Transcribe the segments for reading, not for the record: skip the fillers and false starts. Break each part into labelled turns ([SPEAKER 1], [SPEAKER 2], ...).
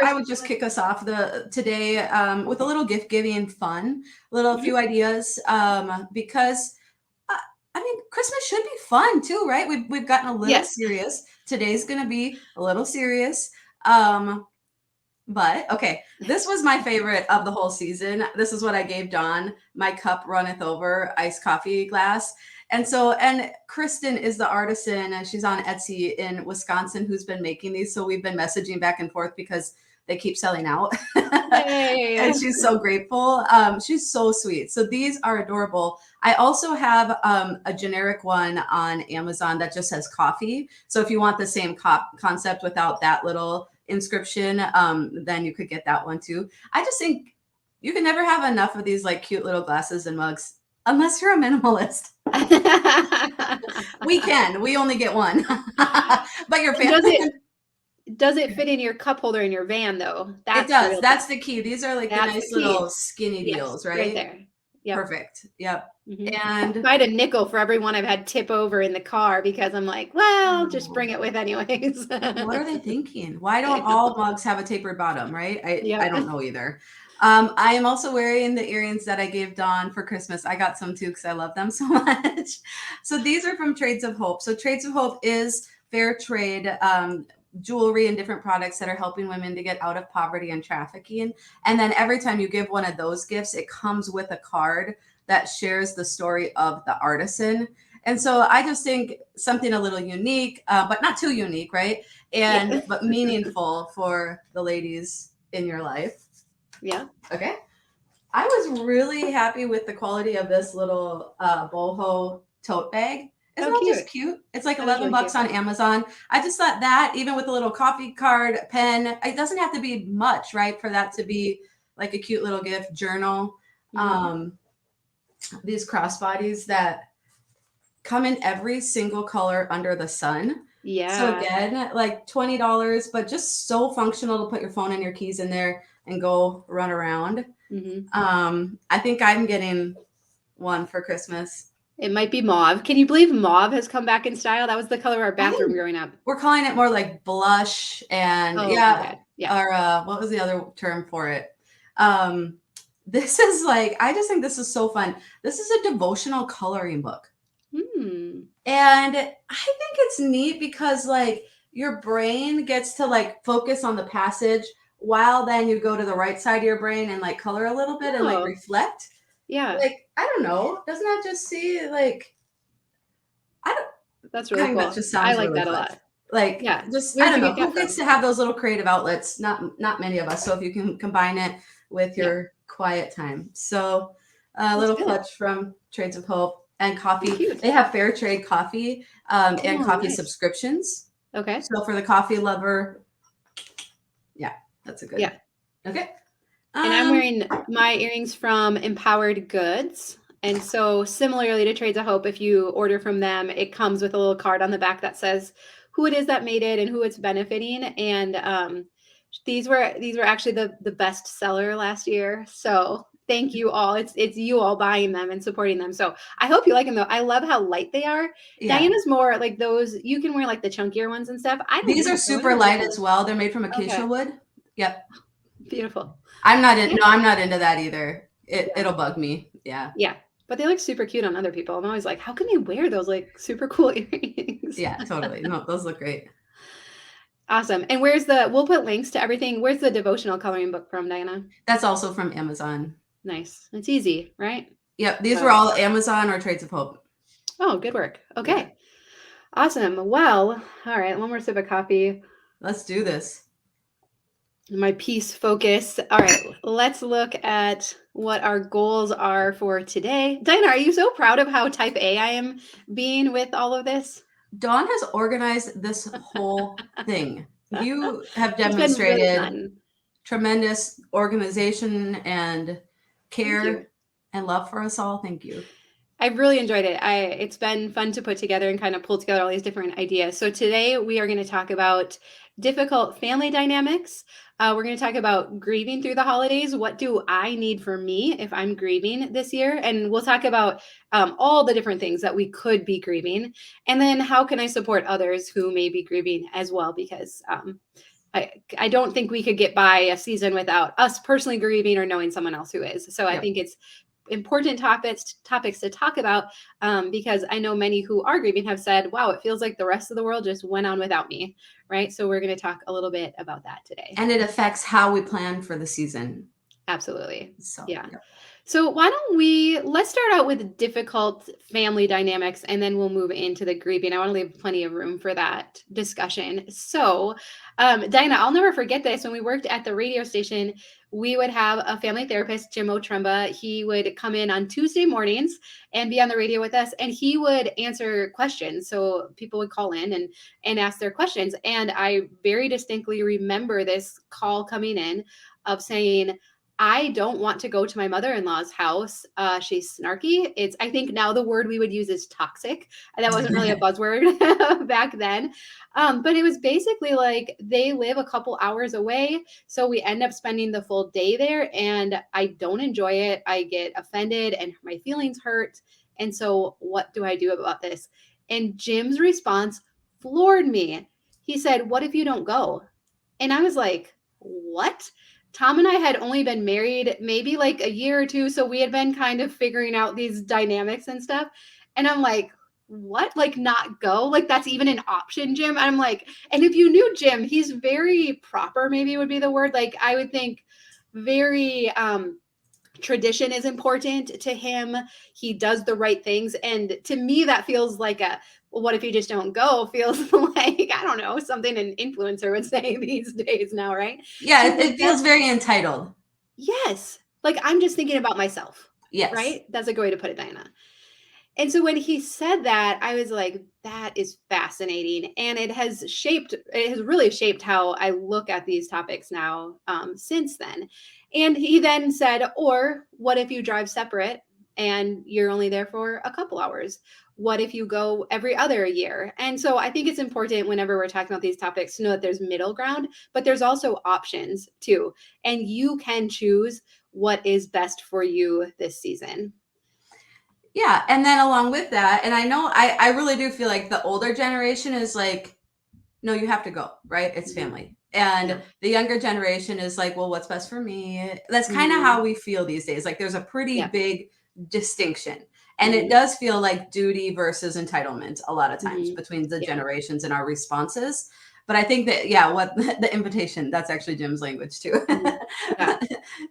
[SPEAKER 1] I would just kick us off today with a little gift giving fun, few ideas because I mean Christmas should be fun too, right? We've gotten a little serious. Today's going to be a little serious. But okay, this was my favorite of the whole season. This is what I gave Dawn. My cup runneth over, iced coffee glass. And Kristen is the artisan, and she's on Etsy in Wisconsin who's been making these. So we've been messaging back and forth because they keep selling out. And she's so grateful. She's so sweet. So these are adorable. I also have a generic one on Amazon that just says coffee. So if you want the same concept without that little inscription, then you could get that one too. I just think you can never have enough of these like cute little glasses and mugs unless you're a minimalist. We only get one. But your family
[SPEAKER 2] does it fit in your cup holder in your van though?
[SPEAKER 1] It does. That's the key. These are like the nice little skinny deals, right?
[SPEAKER 2] Right there. Yep.
[SPEAKER 1] Perfect. Yep.
[SPEAKER 2] Mm-hmm.
[SPEAKER 1] And
[SPEAKER 2] I had a nickel for every one I've had tip over in the car because I'm like, well, just bring it with anyways.
[SPEAKER 1] What are they thinking? Why don't all mugs have a tapered bottom, right? I don't know either. I am also wearing the earrings that I gave Dawn for Christmas. I got some too because I love them so much. So these are from Trades of Hope. So Trades of Hope is fair trade jewelry and different products that are helping women to get out of poverty and trafficking. And then every time you give one of those gifts, it comes with a card that shares the story of the artisan. And so I just think something a little unique, but not too unique, right? But meaningful for the ladies in your life.
[SPEAKER 2] Yeah.
[SPEAKER 1] Okay. I was really happy with the quality of this little boho tote bag. Isn't that just cute? It's like $11 on Amazon. I just thought that even with a little coffee card, pen, it doesn't have to be much, right? For that to be like a cute little gift journal. Mm-hmm. These crossbodies that come in every single color under the sun.
[SPEAKER 2] Yeah.
[SPEAKER 1] So again, like $20, but just so functional to put your phone and your keys in there and go run around. Mm-hmm. I think I'm getting one for Christmas.
[SPEAKER 2] It might be mauve. Can you believe mauve has come back in style? That was the color of our bathroom growing up.
[SPEAKER 1] We're calling it more like blush and or what was the other term for it? This is like, I just think this is so fun. This is a devotional coloring book. And I think it's neat because like your brain gets to like focus on the passage while then you go to the right side of your brain and like color a little bit and like reflect.
[SPEAKER 2] Yeah.
[SPEAKER 1] Like, I don't know. Doesn't that just see like,
[SPEAKER 2] that's really cool.
[SPEAKER 1] That just sounds
[SPEAKER 2] I like
[SPEAKER 1] really
[SPEAKER 2] that
[SPEAKER 1] fun.
[SPEAKER 2] a lot.
[SPEAKER 1] Like, just, I don't know. Who gets to have those little creative outlets? Not many of us. So if you can combine it with your quiet time. So a little clutch from Trades of Hope and coffee. They have fair trade coffee and coffee subscriptions.
[SPEAKER 2] Okay.
[SPEAKER 1] So for the coffee lover, that's a good.
[SPEAKER 2] Yeah.
[SPEAKER 1] Okay.
[SPEAKER 2] And I'm wearing my earrings from Empowered Goods. And so similarly to Trades of Hope, if you order from them, it comes with a little card on the back that says who it is that made it and who it's benefiting. And these were actually the best seller last year. So thank you all. It's you all buying them and supporting them. So I hope you like them though. I love how light they are. Yeah. Diana's more like those, you can wear like the chunkier ones and stuff.
[SPEAKER 1] These are super light as well. They're made from acacia wood. Yep.
[SPEAKER 2] Beautiful.
[SPEAKER 1] I'm not into that either. It'll bug me. Yeah.
[SPEAKER 2] Yeah. But they look super cute on other people. I'm always like, how can they wear those like super cool earrings?
[SPEAKER 1] Yeah, totally. No, those look great.
[SPEAKER 2] Awesome. And we'll put links to everything. Where's the devotional coloring book from, Diana?
[SPEAKER 1] That's also from Amazon.
[SPEAKER 2] Nice. It's easy, right?
[SPEAKER 1] Yep. These were all Amazon or Trades of Hope.
[SPEAKER 2] Oh, good work. Okay. Yeah. Awesome. Well, all right. One more sip of coffee.
[SPEAKER 1] Let's do this.
[SPEAKER 2] My peace focus. All right. Let's look at what our goals are for today. Diana, are you so proud of how type A I am being with all of this?
[SPEAKER 1] Dawn has organized this whole thing. You have demonstrated tremendous organization and care and love for us all. Thank you.
[SPEAKER 2] I've really enjoyed it. It's been fun to put together and kind of pull together all these different ideas. So today we are going to talk about difficult family dynamics. We're going to talk about grieving through the holidays. What do I need for me if I'm grieving this year? And we'll talk about all the different things that we could be grieving. And then how can I support others who may be grieving as well? Because I don't think we could get by a season without us personally grieving or knowing someone else who is. So I think it's important topics to talk about, because I know many who are grieving have said, wow, it feels like the rest of the world just went on without me, right? So we're going to talk a little bit about that today.
[SPEAKER 1] And it affects how we plan for the season.
[SPEAKER 2] Absolutely.
[SPEAKER 1] So,
[SPEAKER 2] yeah. So why don't let's start out with difficult family dynamics, and then we'll move into the grieving. I want to leave plenty of room for that discussion. So, Dinah, I'll never forget this. When we worked at the radio station, we would have a family therapist, Jim Otremba. He would come in on Tuesday mornings and be on the radio with us, and he would answer questions. So people would call in and ask their questions. And I very distinctly remember this call coming in of saying, I don't want to go to my mother-in-law's house. She's snarky. I think now the word we would use is toxic. That wasn't really a buzzword back then. But it was basically like they live a couple hours away. So we end up spending the full day there, and I don't enjoy it. I get offended and my feelings hurt. And so what do I do about this? And Jim's response floored me. He said, "What if you don't go?" And I was like, what? Tom and I had only been married maybe like a year or two. So we had been kind of figuring out these dynamics and stuff. And I'm like, what? Like, not go? Like, that's even an option, Jim? And I'm like, and if you knew Jim, he's very proper, maybe would be the word. Like, I would think very, tradition is important to him. He does the right things. And to me, that feels like well, what if you just don't go? Feels like, I don't know, something an influencer would say these days now, right?
[SPEAKER 1] Yeah, it feels very entitled.
[SPEAKER 2] Yes. Like, I'm just thinking about myself.
[SPEAKER 1] Yes.
[SPEAKER 2] Right? That's a good way to put it, Diana. And so when he said that, I was like, that is fascinating. And it has really shaped how I look at these topics now, since then. And he then said, or what if you drive separate and you're only there for a couple hours? What if you go every other year? And so I think it's important whenever we're talking about these topics to know that there's middle ground, but there's also options too. And you can choose what is best for you this season.
[SPEAKER 1] Yeah. And then along with that, and I know I really do feel like the older generation is like, no, you have to go, right? It's family. And the younger generation is like, well, what's best for me? That's kind of how we feel these days. Like there's a pretty big distinction. And it does feel like duty versus entitlement a lot of times between the generations and our responses. But I think that, what the invitation, that's actually Jim's language too.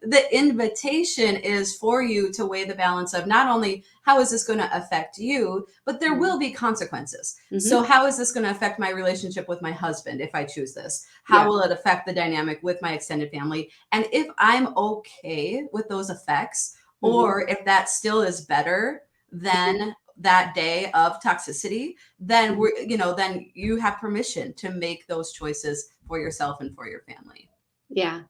[SPEAKER 1] The invitation is for you to weigh the balance of not only how is this going to affect you, but there will be consequences. So how is this going to affect my relationship with my husband if I choose this? How will it affect the dynamic with my extended family? And if I'm okay with those effects, or if that still is better than that day of toxicity, then then you have permission to make those choices for yourself and for your family.
[SPEAKER 2] Yeah.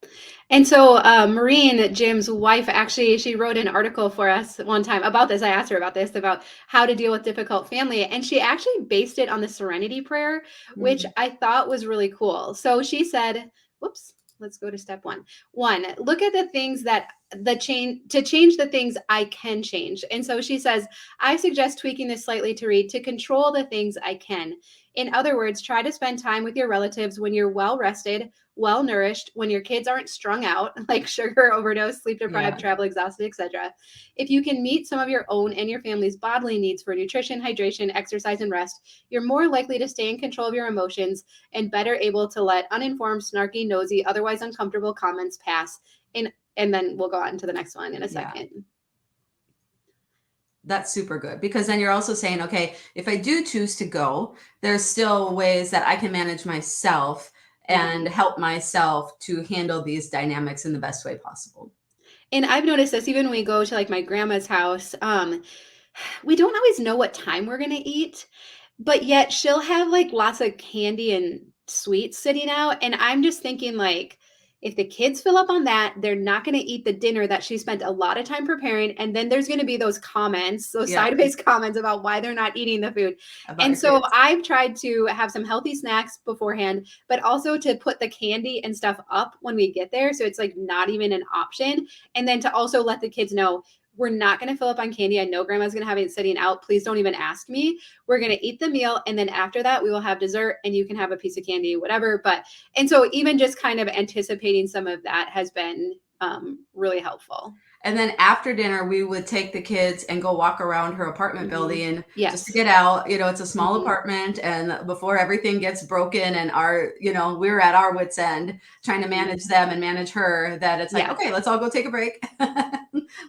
[SPEAKER 2] And so Maureen, Jim's wife, actually, she wrote an article for us one time about this. I asked her about how to deal with difficult family. And she actually based it on the Serenity Prayer, which I thought was really cool. So she said, let's go to step one. Look at the things to change the things I can change. And so she says, I suggest tweaking this slightly to read, to control the things I can. In other words, try to spend time with your relatives when you're well rested, well nourished, when your kids aren't strung out, like sugar overdose, sleep deprived, travel exhausted, etc. If you can meet some of your own and your family's bodily needs for nutrition, hydration, exercise, and rest, you're more likely to stay in control of your emotions and better able to let uninformed, snarky, nosy, otherwise uncomfortable comments pass. And then we'll go on to the next one in a second.
[SPEAKER 1] That's super good, because then you're also saying, okay, if I do choose to go, there's still ways that I can manage myself and help myself to handle these dynamics in the best way possible.
[SPEAKER 2] And I've noticed this even when we go to like my grandma's house, we don't always know what time we're going to eat, but yet she'll have like lots of candy and sweets sitting out. And I'm just thinking, like, if the kids fill up on that, they're not going to eat the dinner that she spent a lot of time preparing. And then there's going to be those comments, those sideways comments about why they're not eating the food. And so I've tried to have some healthy snacks beforehand, but also to put the candy and stuff up when we get there. So it's like not even an option. And then to also let the kids know, we're not going to fill up on candy. I know grandma's going to have it sitting out. Please don't even ask me. We're going to eat the meal. And then after that, we will have dessert and you can have a piece of candy, whatever. And so even just kind of anticipating some of that has been really helpful.
[SPEAKER 1] And then after dinner, we would take the kids and go walk around her apartment building just to get out. It's a small apartment, and before everything gets broken and we're at our wits' end trying to manage them and manage her, that it's like, okay, let's all go take a break,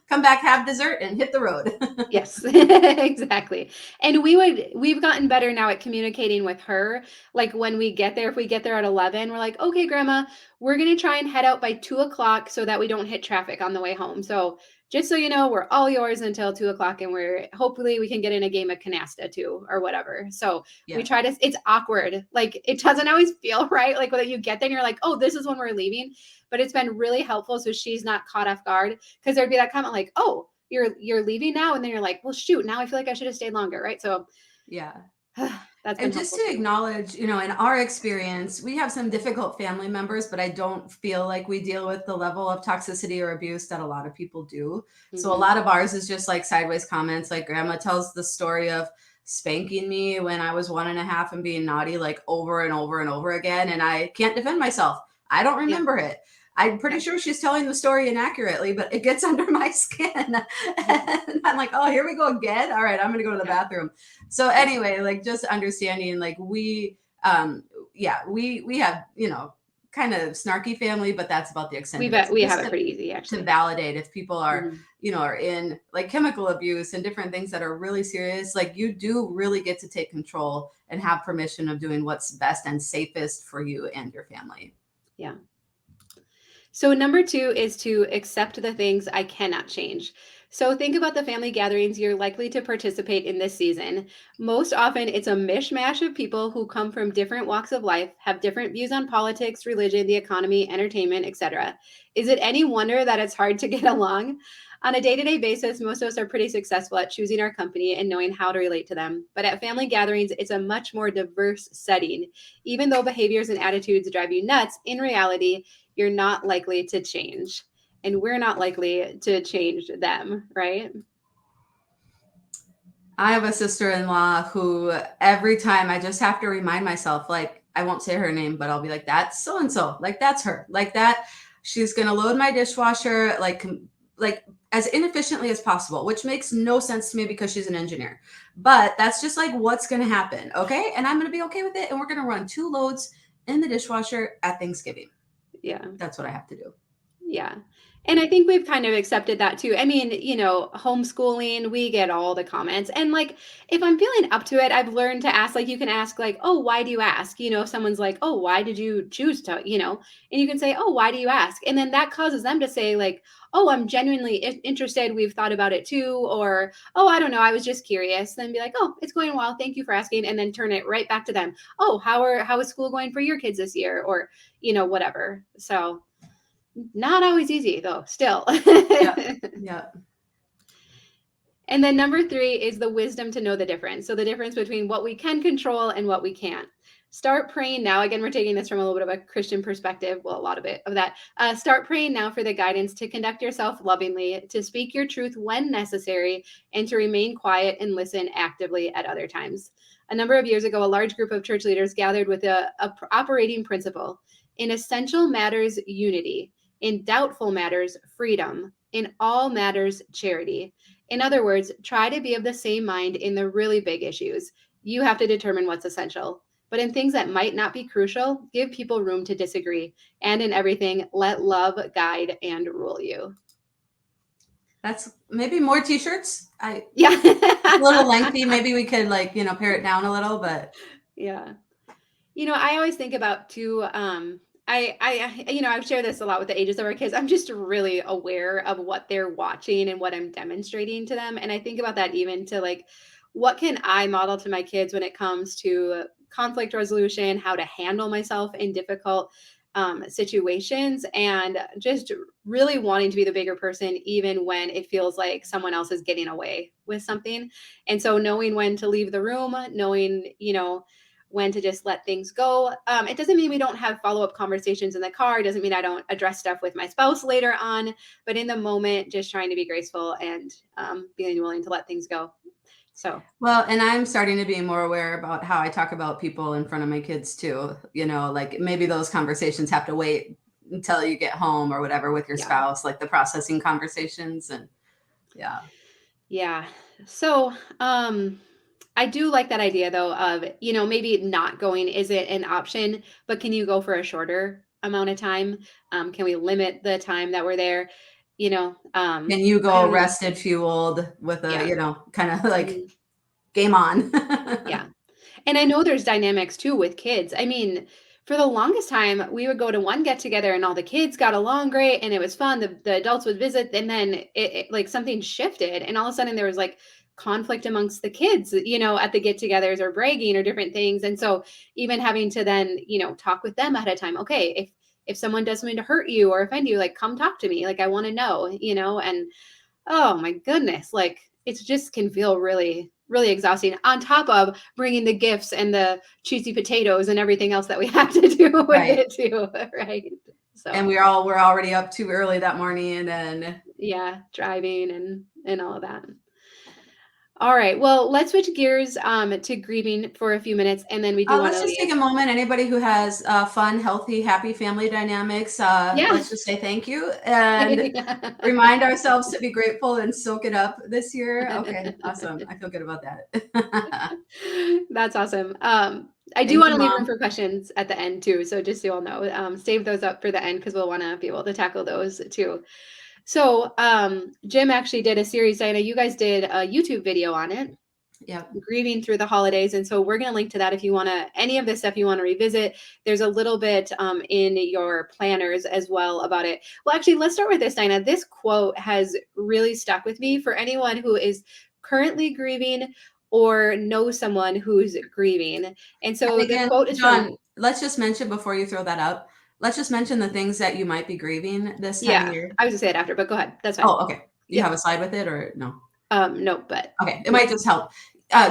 [SPEAKER 1] come back, have dessert, and hit the road.
[SPEAKER 2] Yes, exactly. And we've gotten better now at communicating with her. Like when we get there, if we get there at 11, we're like, okay, grandma, we're going to try and head out by 2:00 so that we don't hit traffic on the way home. So just so you know, we're all yours until 2:00, and hopefully we can get in a game of canasta too, or whatever. So we try to, it's awkward. Like it doesn't always feel right. Like when you get there and you're like, oh, this is when we're leaving, but it's been really helpful. So she's not caught off guard, because there'd be that comment like, oh, you're leaving now, and then you're like, well, shoot, now I feel like I should have stayed longer, right? So that's been
[SPEAKER 1] and just to acknowledge, in our experience, we have some difficult family members, but I don't feel like we deal with the level of toxicity or abuse that a lot of people do. So a lot of ours is just like sideways comments. Like grandma tells the story of spanking me when I was 1.5 and being naughty, like over and over and over again, and I can't defend myself. I don't remember it. I'm pretty sure she's telling the story inaccurately, but it gets under my skin. And I'm like, oh, here we go again. All right, I'm going to go to the bathroom. So anyway, like just understanding, like we have, kind of snarky family, but that's about the extent.
[SPEAKER 2] We have it pretty easy, actually.
[SPEAKER 1] To validate if people are, are in like chemical abuse and different things that are really serious, like you do really get to take control and have permission of doing what's best and safest for you and your family.
[SPEAKER 2] Yeah. So number 2 is to accept the things I cannot change. So think about the family gatherings you're likely to participate in this season. Most often, it's a mishmash of people who come from different walks of life, have different views on politics, religion, the economy, entertainment, etc. Is it any wonder that it's hard to get along? On a day-to-day basis, most of us are pretty successful at choosing our company and knowing how to relate to them. But at family gatherings, it's a much more diverse setting. Even though behaviors and attitudes drive you nuts, in reality, you're not likely to change. And we're not likely to change them, right?
[SPEAKER 1] I have a sister-in-law who every time I just have to remind myself, like, I won't say her name, but I'll be like, that's so-and-so, like, that's her, like that. She's going to load my dishwasher, like as inefficiently as possible, which makes no sense to me because she's an engineer, but that's just like, what's going to happen. Okay. And I'm going to be okay with it. And we're going to run 2 loads in the dishwasher at Thanksgiving.
[SPEAKER 2] Yeah.
[SPEAKER 1] That's what I have to do.
[SPEAKER 2] Yeah. And I think we've kind of accepted that too. I mean, homeschooling, we get all the comments. And like, if I'm feeling up to it, I've learned to ask, like, you can ask like, oh, why do you ask? If someone's like, oh, why did you choose to, and you can say, oh, why do you ask? And then that causes them to say like, oh, I'm genuinely interested. We've thought about it too. Or, oh, I don't know, I was just curious. Then be like, oh, it's going well. Thank you for asking. And then turn it right back to them. Oh, how is school going for your kids this year? Or, whatever. So not always easy though, still.
[SPEAKER 1] Yeah.
[SPEAKER 2] And then number 3 is the wisdom to know the difference. So the difference between what we can control and what we can't. Start praying now. Again, we're taking this from a little bit of a Christian perspective. Well, a lot of it of that. Start praying now for the guidance to conduct yourself lovingly, to speak your truth when necessary, and to remain quiet and listen actively at other times. A number of years ago, a large group of church leaders gathered with a operating principle. In essential matters, unity. In doubtful matters, freedom. In all matters, charity. In other words, try to be of the same mind in the really big issues. You have to determine what's essential. But in things that might not be crucial, give people room to disagree. And in everything, let love guide and rule you.
[SPEAKER 1] That's maybe more t-shirts.
[SPEAKER 2] Yeah.
[SPEAKER 1] A little lengthy. Maybe we could pare it down a little, but
[SPEAKER 2] yeah. I always think about too, I share this a lot with the ages of our kids. I'm just really aware of what they're watching and what I'm demonstrating to them. And I think about that even to like, what can I model to my kids when it comes to conflict resolution, how to handle myself in difficult situations, and just really wanting to be the bigger person, even when it feels like someone else is getting away with something. And so knowing when to leave the room, knowing, when to just let things go. It doesn't mean we don't have follow-up conversations in the car. It doesn't mean I don't address stuff with my spouse later on, but in the moment, just trying to be graceful and being willing to let things go. So,
[SPEAKER 1] well, and I'm starting to be more aware about how I talk about people in front of my kids too. Like maybe those conversations have to wait until you get home or whatever with your spouse, like the processing conversations. And yeah.
[SPEAKER 2] Yeah. So, I do like that idea though of, maybe not going isn't an option, but can you go for a shorter amount of time? Can we limit the time that we're there?
[SPEAKER 1] Can you
[SPEAKER 2] I
[SPEAKER 1] go
[SPEAKER 2] don't know.
[SPEAKER 1] rested, fueled with
[SPEAKER 2] Yeah.
[SPEAKER 1] kind of like
[SPEAKER 2] Mhm.
[SPEAKER 1] game on?
[SPEAKER 2] Yeah. And I know there's dynamics too with kids. I mean, for the longest time, we would go to one get together and all the kids got along great and it was fun. The adults would visit, and then it like something shifted, and all of a sudden there was like conflict amongst the kids, at the get togethers or bragging or different things. And so even having to then, talk with them ahead of time. Okay, if someone does something to hurt you or offend you, like come talk to me. Like I want to know, and oh my goodness, like it just can feel really, really exhausting on top of bringing the gifts and the cheesy potatoes and everything else that we have to do with
[SPEAKER 1] Right.
[SPEAKER 2] it too, right? So,
[SPEAKER 1] And we're already up too early that morning, and
[SPEAKER 2] yeah, driving and all of that. All right, well, let's switch gears to grieving for a few minutes, and then we do want
[SPEAKER 1] let's
[SPEAKER 2] to
[SPEAKER 1] just
[SPEAKER 2] leave.
[SPEAKER 1] take a moment. Anybody who has fun, healthy, happy family dynamics,
[SPEAKER 2] Yeah.
[SPEAKER 1] let's just say thank you and remind ourselves to be grateful and soak it up this year. Okay, awesome. I feel good about that.
[SPEAKER 2] That's awesome. I do
[SPEAKER 1] Thank
[SPEAKER 2] want
[SPEAKER 1] you,
[SPEAKER 2] to leave room
[SPEAKER 1] Mom.
[SPEAKER 2] for questions at the end too. So just so you all know, save those up for the end because we'll want to be able to tackle those too. So Jim actually did a series. Diana, you guys did a YouTube video on it,
[SPEAKER 1] Yep.
[SPEAKER 2] grieving through the holidays. And so we're going to link to that if you want to, any of this stuff you want to revisit. There's a little bit in your planners as well about it. Well, actually, let's start with this, Dinah. This quote has really stuck with me for anyone who is currently grieving or know someone who's grieving. And so
[SPEAKER 1] And
[SPEAKER 2] the
[SPEAKER 1] again,
[SPEAKER 2] quote is from,
[SPEAKER 1] John, let's just mention before you throw that up, let's just mention the things that you might be grieving this time of
[SPEAKER 2] yeah,
[SPEAKER 1] year.
[SPEAKER 2] I was going to say it after, but go ahead. That's fine.
[SPEAKER 1] Oh, okay. You have
[SPEAKER 2] Yep.
[SPEAKER 1] a slide with it or no?
[SPEAKER 2] No, but
[SPEAKER 1] Okay, it
[SPEAKER 2] yeah.
[SPEAKER 1] might just help.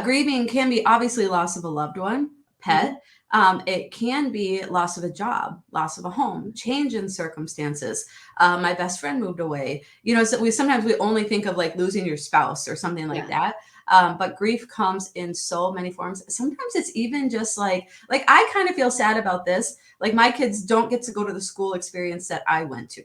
[SPEAKER 1] Grieving can be obviously loss of a loved one, pet. It can be loss of a job, loss of a home, change in circumstances. My best friend moved away. So we only think of like losing your spouse or something like
[SPEAKER 2] Yeah.
[SPEAKER 1] that. But grief comes in so many forms. Sometimes it's even just like I kind of feel sad about this. Like my kids don't get to go to the school experience that I went to.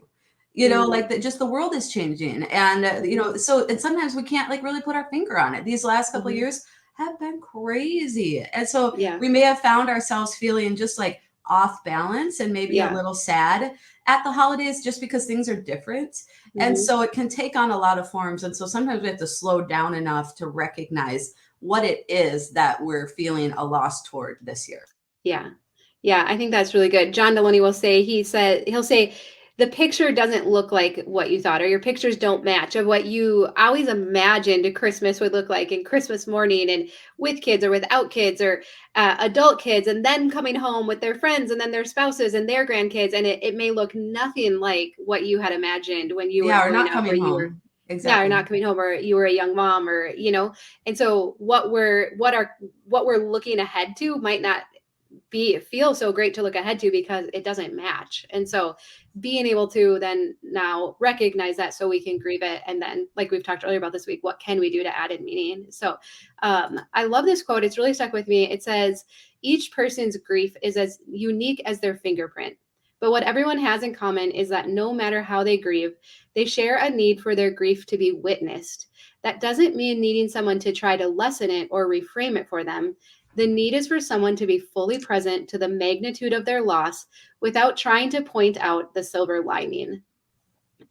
[SPEAKER 2] Mm-hmm.
[SPEAKER 1] Like just the world is changing, and so and sometimes we can't like really put our finger on it. These last couple of
[SPEAKER 2] Mm-hmm.
[SPEAKER 1] years have been crazy, and so
[SPEAKER 2] Yeah.
[SPEAKER 1] we may have found ourselves feeling just like off balance and maybe a
[SPEAKER 2] Yeah.
[SPEAKER 1] little sad at the holidays just because things are different. And
[SPEAKER 2] Mm-hmm.
[SPEAKER 1] so it can take on a lot of forms, and so sometimes we have to slow down enough to recognize what it is that we're feeling a loss toward this year.
[SPEAKER 2] Yeah. Yeah, I think that's really good. John Deloney will say, he'll say, the picture doesn't look like what you thought, or your pictures don't match of what you always imagined Christmas would look like in Christmas morning and with kids or without kids or adult kids, and then coming home with their friends and then their spouses and their grandkids. And it may look nothing like what you had imagined when you were
[SPEAKER 1] Yeah, or
[SPEAKER 2] growing
[SPEAKER 1] not
[SPEAKER 2] up, or
[SPEAKER 1] coming
[SPEAKER 2] you were,
[SPEAKER 1] home.
[SPEAKER 2] yeah, or
[SPEAKER 1] Exactly.
[SPEAKER 2] not coming home, or you were a young mom, or, and so what we're looking ahead to might not feel so great to look ahead to because it doesn't match. And so being able to then now recognize that so we can grieve it, and then like we've talked earlier about this week, what can we do to add in meaning? So I love this quote. It's really stuck with me. It says, each person's grief is as unique as their fingerprint, but what everyone has in common is that no matter how they grieve, they share a need for their grief to be witnessed. That doesn't mean needing someone to try to lessen it or reframe it for them. The need is for someone to be fully present to the magnitude of their loss without trying to point out the silver lining.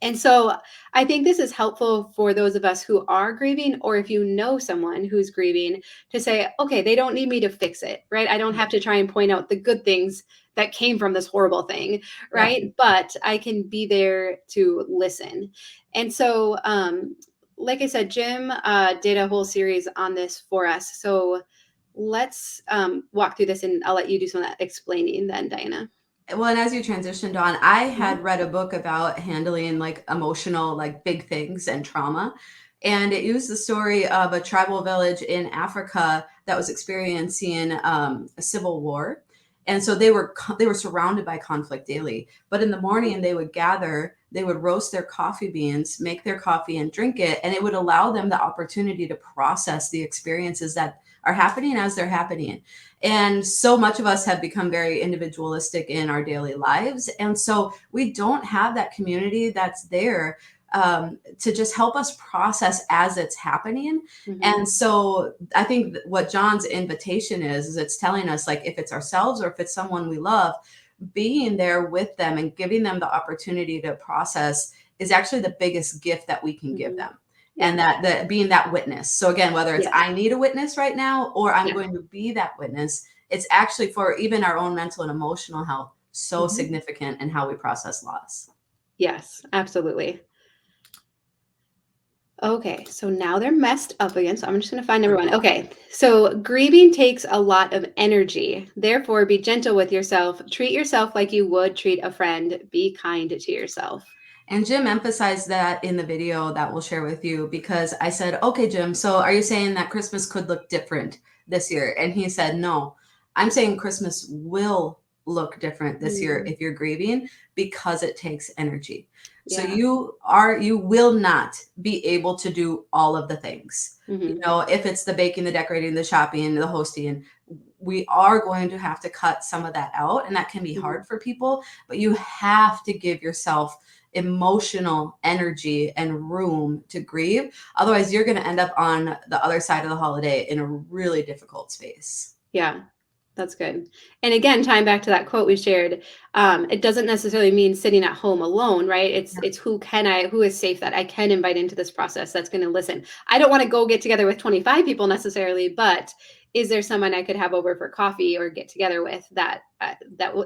[SPEAKER 2] And so I think this is helpful for those of us who are grieving, or if you know someone who's grieving, to say, okay, they don't need me to fix it, right? I don't have to try and point out the good things that came from this horrible thing,
[SPEAKER 1] Yep.
[SPEAKER 2] right? But I can be there to listen. And so, like I said, Jim did a whole series on this for us. So let's walk through this, and I'll let you do some of that explaining then, Diana.
[SPEAKER 1] Well, and as you transitioned on, I
[SPEAKER 2] Mhm.
[SPEAKER 1] had read a book about handling like emotional, like big things and trauma. And it used the story of a tribal village in Africa that was experiencing a civil war. And so they were surrounded by conflict daily. But in the morning, they would gather, they would roast their coffee beans, make their coffee and drink it. And it would allow them the opportunity to process the experiences that are happening as they're happening. And so much of us have become very individualistic in our daily lives. And so we don't have that community that's there to just help us process as it's happening.
[SPEAKER 2] Mm-hmm.
[SPEAKER 1] And so I think what John's invitation is it's telling us, like, if it's ourselves or if it's someone we love, being there with them and giving them the opportunity to process is actually the biggest gift that we can give them. And that being that witness. So again, whether it's I need a witness right now or I'm going to be that witness, it's actually for even our own mental and emotional health so significant in how we process loss.
[SPEAKER 2] Yes, absolutely. Okay, so now they're messed up again. So I'm just going to find number one. Okay, so grieving takes a lot of energy. Therefore, be gentle with yourself. Treat yourself like you would treat a friend. Be kind to yourself.
[SPEAKER 1] And Jim emphasized that in the video that we'll share with you, because I said, okay, Jim, so are you saying that Christmas could look different this year? And he said, no, I'm saying Christmas will look different this year if you're grieving, because it takes energy. So you will not be able to do all of the things. You know, if it's the baking, the decorating, the shopping, the hosting, we are going to have to cut some of that out. And that can be hard for people, but you have to give yourself emotional energy and room to grieve. Otherwise, you're going to end up on the other side of the holiday in a really difficult space.
[SPEAKER 2] Yeah. That's good. And again, tying back to that quote we shared, it doesn't necessarily mean sitting at home alone, right? It's who is safe that I can invite into this process that's going to listen. I don't want to go get together with 25 people necessarily, but is there someone I could have over for coffee or get together with that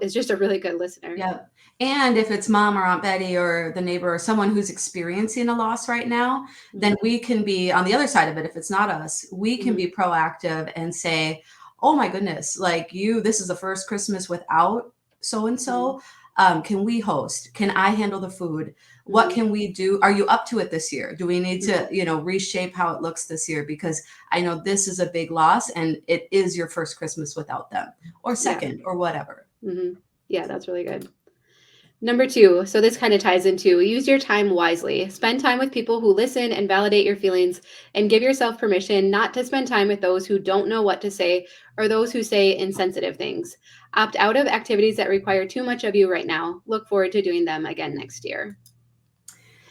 [SPEAKER 2] is just a really good listener?
[SPEAKER 1] Yeah. And if it's mom or Aunt Betty or the neighbor or someone who's experiencing a loss right now, then we can be on the other side of it. If it's not us, we can be proactive and say, oh my goodness, like this is the first Christmas without so-and-so. Can we host? Can I handle the food? What can we do? Are you up to it this year? Do we need to, reshape how it looks this year? Because I know this is a big loss and it is your first Christmas without them, or second, or whatever.
[SPEAKER 2] Yeah, that's really good. Number 2, so this kind of ties into use your time wisely. Spend time with people who listen and validate your feelings, and give yourself permission not to spend time with those who don't know what to say or those who say insensitive things. Opt out of activities that require too much of you right now. Look forward to doing them again next year.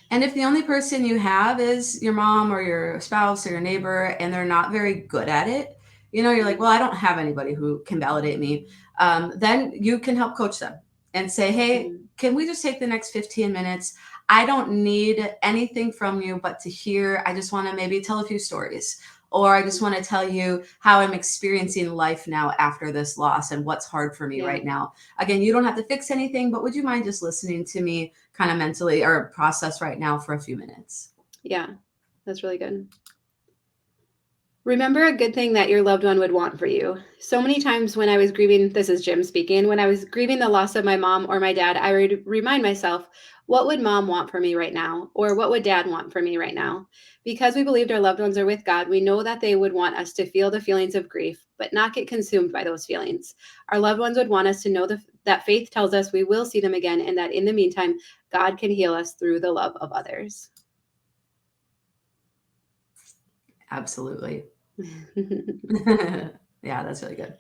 [SPEAKER 1] And if the only person you have is your mom or your spouse or your neighbor, and they're not very good at it, you're like, well, I don't have anybody who can validate me. Then you can help coach them and say, hey, can we just take the next 15 minutes? I don't need anything from you but to hear. I just want to maybe tell a few stories, or I just want to tell you how I'm experiencing life now after this loss and what's hard for me right now. Again, you don't have to fix anything, but would you mind just listening to me kind of mentally or process right now for a few minutes?
[SPEAKER 2] Yeah, that's really good. Remember a good thing that your loved one would want for you. So many times when I was grieving, this is Jim speaking, when I was grieving the loss of my mom or my dad, I would remind myself, what would mom want for me right now? Or what would dad want for me right now? Because we believed our loved ones are with God, we know that they would want us to feel the feelings of grief, but not get consumed by those feelings. Our loved ones would want us to know that faith tells us we will see them again, and that in the meantime, God can heal us through the love of others.
[SPEAKER 1] Absolutely. Yeah, that's really good.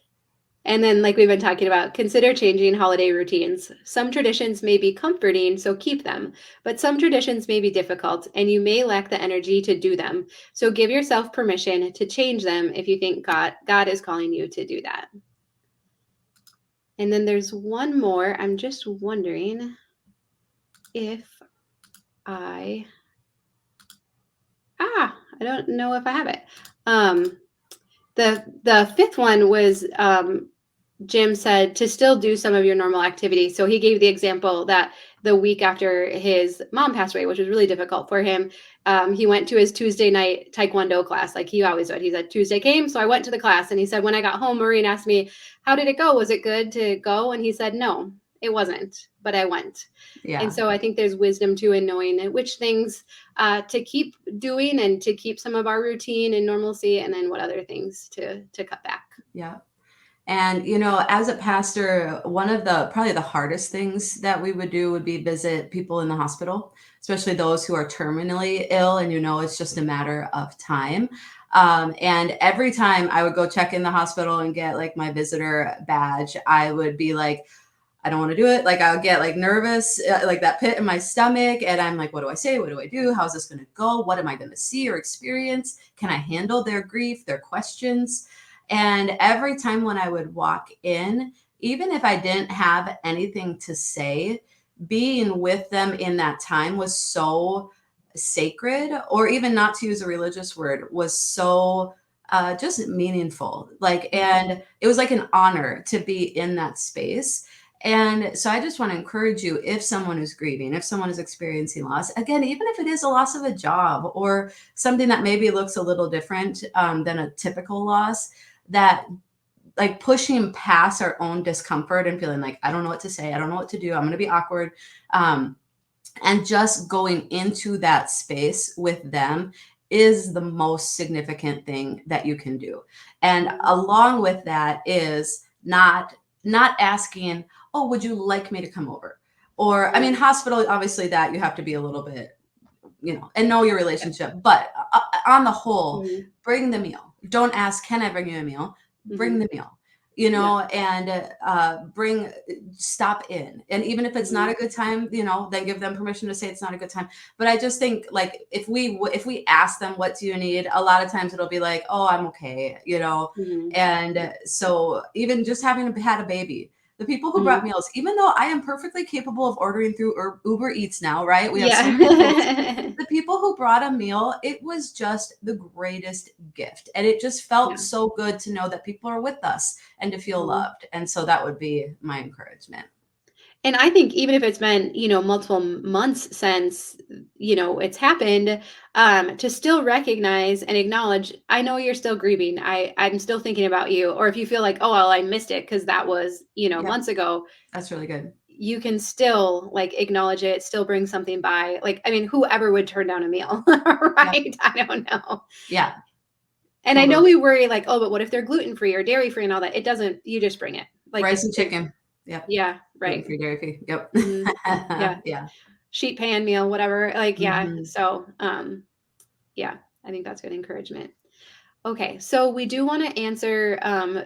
[SPEAKER 2] And then, like we've been talking about, consider changing holiday routines. Some traditions may be comforting, so keep them. But some traditions may be difficult, and you may lack the energy to do them. So give yourself permission to change them if you think God is calling you to do that. And then there's one more. I'm just wondering if I don't know if I have it. The fifth one was Jim said to still do some of your normal activities. So he gave the example that the week after his mom passed away, which was really difficult for him, he went to his Tuesday night Taekwondo class like he always would. He said, Tuesday came, so I went to the class. And he said, when I got home, Maureen asked me, how did it go? Was it good to go? And he said, no, it wasn't, but I went.
[SPEAKER 1] Yeah.
[SPEAKER 2] And so I think there's wisdom too in knowing which things to keep doing and to keep some of our routine and normalcy, and then what other things to cut back.
[SPEAKER 1] Yeah. And, you know, as a pastor, one of the probably the hardest things that we would do would be visit people in the hospital, especially those who are terminally ill. And, you know, it's just a matter of time. And every time I would go check in the hospital and get like my visitor badge, I would be like, I don't want to do it. Like I would get like nervous, like that pit in my stomach. And I'm like, what do I say? What do I do? How's this going to go? What am I going to see or experience? Can I handle their grief, their questions? And every time when I would walk in, even if I didn't have anything to say, being with them in that time was so sacred, or even not to use a religious word, was so just meaningful. Like, and it was like an honor to be in that space. And so I just want to encourage you, if someone is grieving, if someone is experiencing loss, again, even if it is a loss of a job or something that maybe looks a little different than a typical loss, that like pushing past our own discomfort and feeling like, I don't know what to say, I don't know what to do, I'm going to be awkward. And just going into that space with them is the most significant thing that you can do. And along with that is not asking, oh, would you like me to come over? Or, I mean, hospital, obviously that you have to be a little bit, you know, and know your relationship. But on the whole, bring the meal. Don't ask, can I bring you a meal? Bring the meal, you know, and stop in. And even if it's not a good time, you know, then give them permission to say it's not a good time. But I just think like if we ask them, what do you need? A lot of times it'll be like, oh, I'm okay, you know. And so even just having had a baby, the people who brought meals, even though I am perfectly capable of ordering through Uber Eats now, right? We have so many tools. The people who brought a meal, it was just the greatest gift. And it just felt so good to know that people are with us and to feel loved. And so that would be my encouragement.
[SPEAKER 2] And I think even if it's been, you know, multiple months since, you know, it's happened, to still recognize and acknowledge, I know you're still grieving. I'm still thinking about you. Or if you feel like, oh, well, I missed it because that was, you know, months ago.
[SPEAKER 1] That's really good.
[SPEAKER 2] You can still like acknowledge it, still bring something by. Like, I mean, whoever would turn down a meal, right? I don't know.
[SPEAKER 1] Yeah.
[SPEAKER 2] And I know we worry like, oh, but what if they're gluten-free or dairy-free and all that? It doesn't, you just bring it. Like
[SPEAKER 1] rice and chicken.
[SPEAKER 2] Yeah. Yeah. Right.
[SPEAKER 1] Free, dairy free. Yep.
[SPEAKER 2] Yeah.
[SPEAKER 1] Yeah.
[SPEAKER 2] Sheet pan meal, whatever. Like, yeah. So, yeah, I think that's good encouragement. Okay. So we do want to answer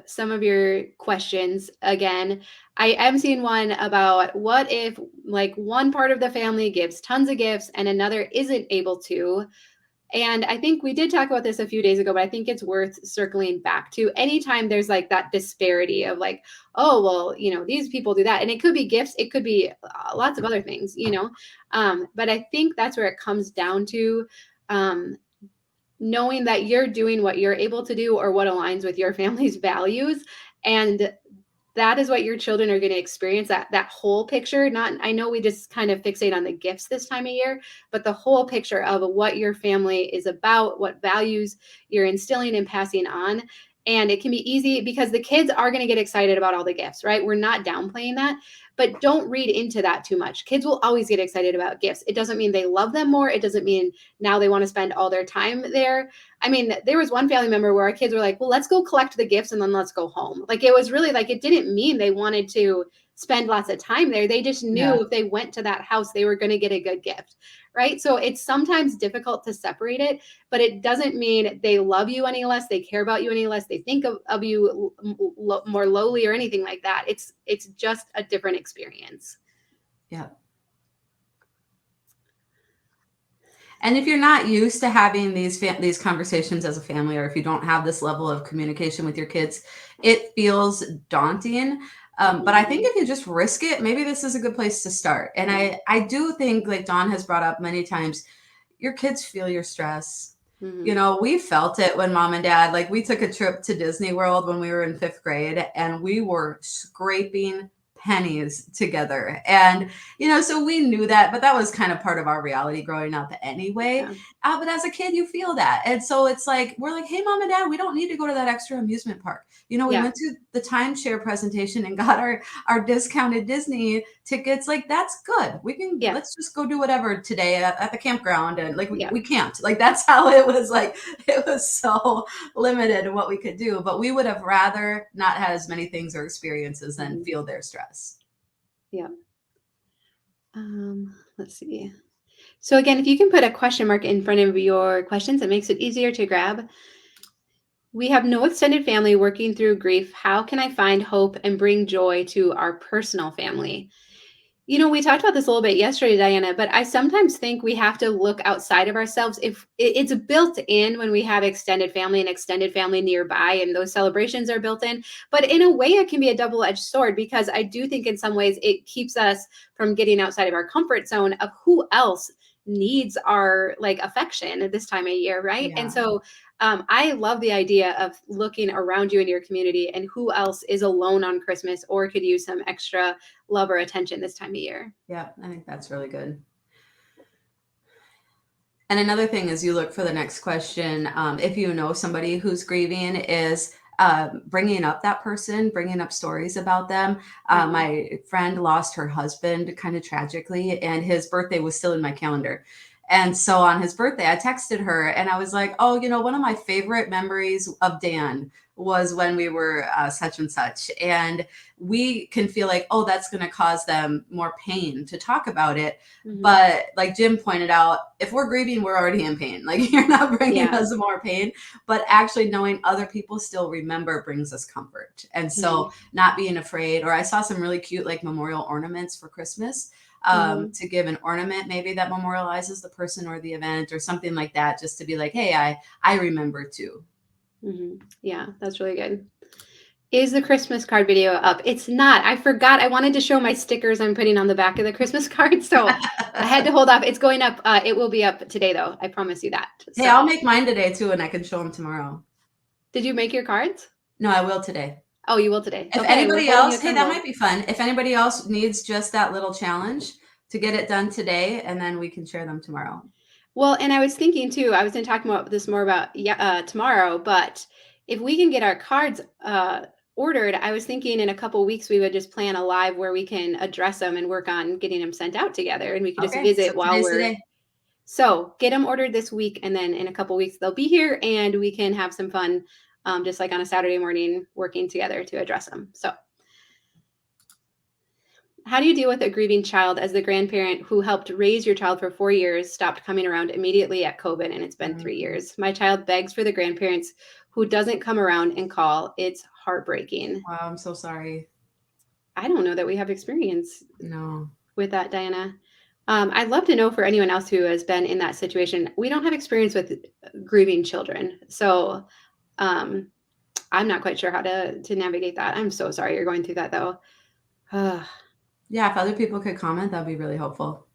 [SPEAKER 2] some of your questions again. I am seeing one about what if like one part of the family gives tons of gifts and another isn't able to. And I think we did talk about this a few days ago, but I think it's worth circling back to. Anytime there's like that disparity of like, oh, well, you know, these people do that. And it could be gifts, it could be lots of other things, you know. But I think that's where it comes down to knowing that you're doing what you're able to do or what aligns with your family's values. And that is what your children are going to experience, that whole picture. Not, I know we just kind of fixate on the gifts this time of year, but the whole picture of what your family is about, what values you're instilling and passing on. And it can be easy because the kids are going to get excited about all the gifts, right? We're not downplaying that, but don't read into that too much. Kids will always get excited about gifts. It doesn't mean they love them more. It doesn't mean now they want to spend all their time there. I mean, there was one family member where our kids were like, well, let's go collect the gifts and then let's go home. Like, it was really like, it didn't mean they wanted to spend lots of time there. They just knew if they went to that house, they were going to get a good gift, right? So it's sometimes difficult to separate it, but it doesn't mean they love you any less, they care about you any less, they think of you more lowly or anything like that. It's just a different experience.
[SPEAKER 1] Yeah. And if you're not used to having these conversations as a family, or if you don't have this level of communication with your kids, it feels daunting. But I think if you just risk it, maybe this is a good place to start. And I do think, like Dawn has brought up many times, your kids feel your stress. You know, we felt it when mom and dad, like we took a trip to Disney World when we were in 5th grade and we were scraping pennies together. And, so we knew that, but that was kind of part of our reality growing up anyway.
[SPEAKER 2] Yeah.
[SPEAKER 1] But as a kid, you feel that. And so it's like, we're like, hey, mom and dad, we don't need to go to that extra amusement park. We
[SPEAKER 2] Yeah.
[SPEAKER 1] went to the timeshare presentation and got our discounted Disney tickets. Like, that's good. Let's just go do whatever today at the campground. And like, we camped. Like, that's how it was. Like, it was so limited in what we could do, but we would have rather not had as many things or experiences than feel their stress.
[SPEAKER 2] Yeah. Let's see. So again, if you can put a question mark in front of your questions, it makes it easier to grab. We have no extended family working through grief. How can I find hope and bring joy to our personal family? We talked about this a little bit yesterday, Diana, but I sometimes think we have to look outside of ourselves. If it's built in when we have extended family and extended family nearby, and those celebrations are built in, but in a way it can be a double-edged sword, because I do think in some ways it keeps us from getting outside of our comfort zone of who else needs our affection at this time of year, right?
[SPEAKER 1] Yeah.
[SPEAKER 2] And so I love the idea of looking around you in your community and who else is alone on Christmas or could use some extra love or attention this time of year.
[SPEAKER 1] Yeah, I think that's really good. And another thing is you look for the next question. If you know somebody who's grieving, is bringing up that person, bringing up stories about them. My friend lost her husband kind of tragically, and his birthday was still in my calendar. And so on his birthday, I texted her and I was like, oh, one of my favorite memories of Dan was when we were such and such. And we can feel like, oh, that's going to cause them more pain to talk about it. But like Jim pointed out, if we're grieving, we're already in pain. Like, you're not bringing us more pain, but actually knowing other people still remember brings us comfort. And so not being afraid, or I saw some really cute memorial ornaments for Christmas. To give an ornament maybe that memorializes the person or the event or something like that, just to be like, hey, I remember too.
[SPEAKER 2] Yeah, that's really good. Is the Christmas card video up? It's not. I forgot. I wanted to show my stickers I'm putting on the back of the Christmas card, so I had to hold off. It's going up. It will be up today, though. I promise you that.
[SPEAKER 1] So. Hey, I'll make mine today too, and I can show them tomorrow.
[SPEAKER 2] Did you make your cards?
[SPEAKER 1] No, I will today.
[SPEAKER 2] Oh, you will today.
[SPEAKER 1] If anybody else, hey, that might be fun. If anybody else needs just that little challenge to get it done today, and then we can share them tomorrow.
[SPEAKER 2] Well, and I was thinking too, I was going to talk about this more about tomorrow, but if we can get our cards ordered, I was thinking in a couple of weeks we would just plan a live where we can address them and work on getting them sent out together, and we can just visit while we're today. So get them ordered this week, and then in a couple of weeks they'll be here, and we can have some fun, just like on a Saturday morning, working together to address them. So how do you deal with a grieving child as the grandparent who helped raise your child for 4 years stopped coming around immediately at COVID, and it's been 3 years? My child begs for the grandparents who doesn't come around and call. It's heartbreaking.
[SPEAKER 1] Wow, I'm so sorry.
[SPEAKER 2] I don't know that we have experience with that, Diana. I'd love to know for anyone else who has been in that situation. We don't have experience with grieving children, so I'm not quite sure how to navigate that. I'm so sorry you're going through that, though.
[SPEAKER 1] Yeah, if other people could comment, that'd be really helpful.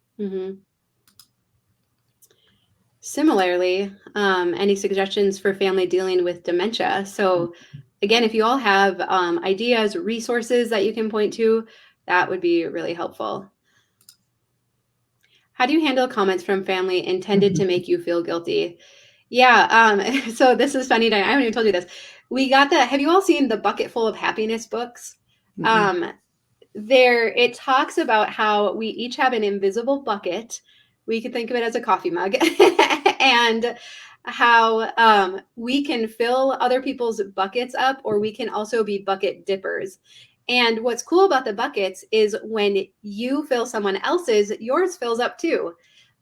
[SPEAKER 2] Similarly, any suggestions for family dealing with dementia? So again, if you all have ideas, resources that you can point to, that would be really helpful. How do you handle comments from family intended to make you feel guilty? Yeah, so this is funny, Diana. I haven't even told you this. We got have you all seen the Bucket Full of Happiness books? It talks about how we each have an invisible bucket. We could think of it as a coffee mug and how we can fill other people's buckets up, or we can also be bucket dippers. And what's cool about the buckets is when you fill someone else's, yours fills up too.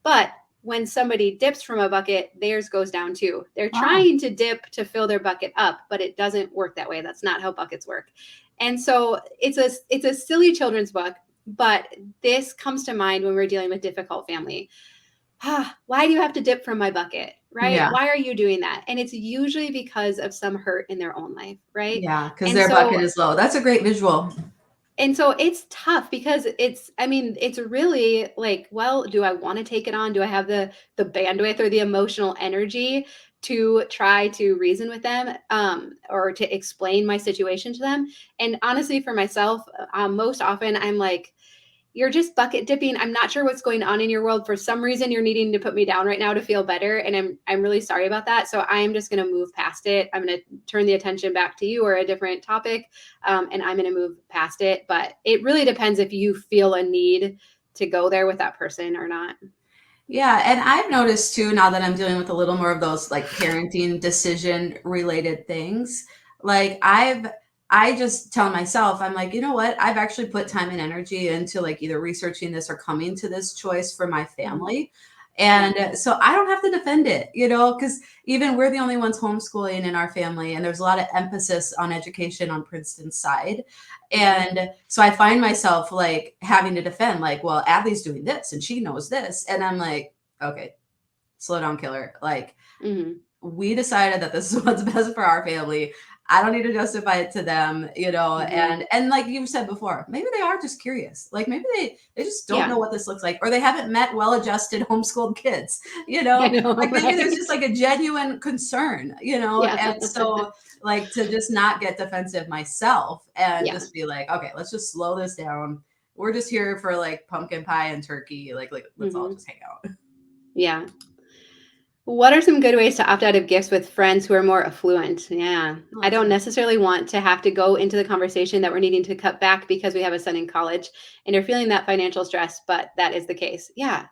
[SPEAKER 2] But when somebody dips from a bucket, theirs goes down too. They're trying to dip to fill their bucket up, but it doesn't work that way. That's not how buckets work. And so it's a silly children's book, but this comes to mind when we're dealing with difficult family. Why do you have to dip from my bucket, right? Yeah. Why are you doing that? And it's usually because of some hurt in their own life, right?
[SPEAKER 1] Yeah, because their bucket is low. That's a great visual.
[SPEAKER 2] And so it's tough because it's really like, well, do I want to take it on? Do I have the bandwidth or the emotional energy to try to reason with them, or to explain my situation to them. And honestly, for myself, most often I'm like, you're just bucket dipping. I'm not sure what's going on in your world. For some reason, you're needing to put me down right now to feel better. And I'm really sorry about that. So I am just going to move past it. I'm going to turn the attention back to you or a different topic. And I'm going to move past it. But it really depends if you feel a need to go there with that person or not.
[SPEAKER 1] Yeah, and I've noticed too, now that I'm dealing with a little more of those like parenting decision related things, like I just tell myself, I'm like, you know what? I've actually put time and energy into like either researching this or coming to this choice for my family. And so I don't have to defend it, because even we're the only ones homeschooling in our family, and there's a lot of emphasis on education on Princeton's side. And so I find myself like having to defend, like, well, Adley's doing this and she knows this. And I'm like, okay, slow down, killer. Like, we decided that this is what's best for our family. I don't need to justify it to them, and like you said before, maybe they are just curious. Like maybe they just don't know what this looks like, or they haven't met well-adjusted homeschooled kids,
[SPEAKER 2] I know,
[SPEAKER 1] like maybe there's
[SPEAKER 2] right?
[SPEAKER 1] just like a genuine concern,
[SPEAKER 2] Yeah.
[SPEAKER 1] and so like to just not get defensive myself and
[SPEAKER 2] Yeah.
[SPEAKER 1] just be like, okay, let's just slow this down. We're just here for like pumpkin pie and turkey. Like let's all just hang out.
[SPEAKER 2] Yeah. What are some good ways to opt out of gifts with friends who are more affluent? Yeah.
[SPEAKER 1] Oh,
[SPEAKER 2] I
[SPEAKER 1] that's
[SPEAKER 2] don't
[SPEAKER 1] good.
[SPEAKER 2] necessarily want to have to go into the conversation that we're needing to cut back because we have a son in college and you're feeling that financial stress, but that is the case. Yeah.